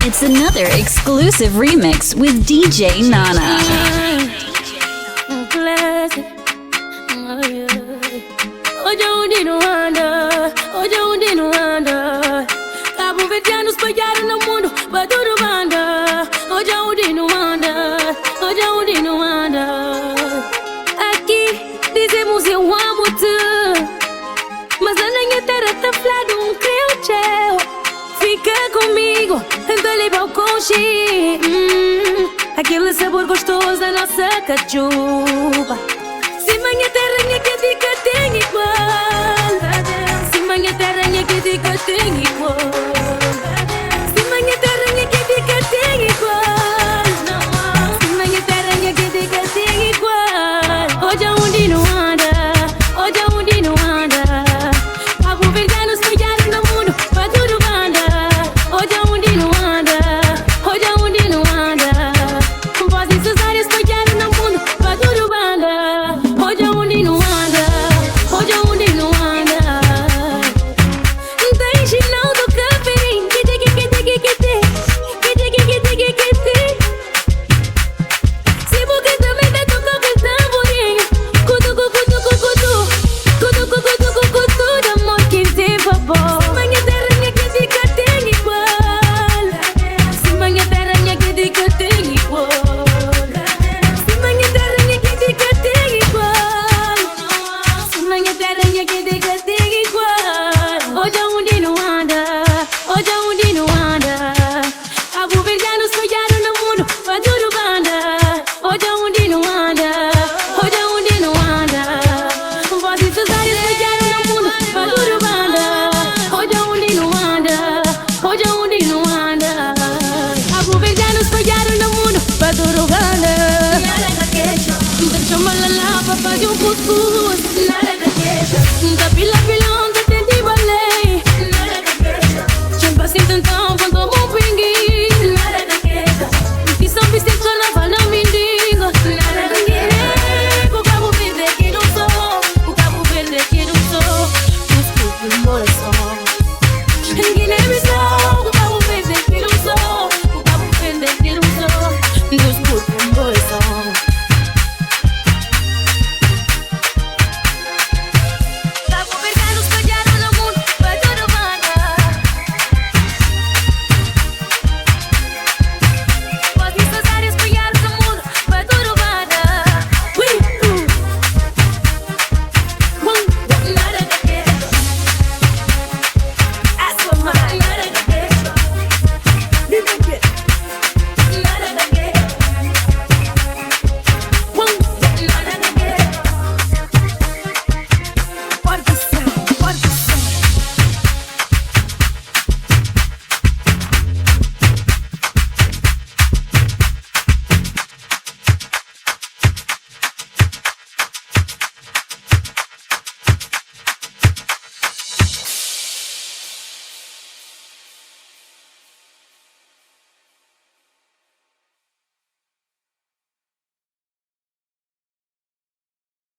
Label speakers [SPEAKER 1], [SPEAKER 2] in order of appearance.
[SPEAKER 1] It's another exclusive remix with DJ Nana.
[SPEAKER 2] Classic. Oh, yeah. Hoje é um dia no anda, hoje é um dia no anda. Cabo Verdeanos espalharam no mundo, pra tudo banda. Hoje é um dia no anda, hoje é um dia no anda. Aqui dizemos eu amo-te, mas a minha terra tá flado um creu. Fica comigo, então leva o conchi. Aquele sabor gostoso da nossa cachupa. Se minha terra minha que dica tem igual. Se minha terra minha que dica tem igual.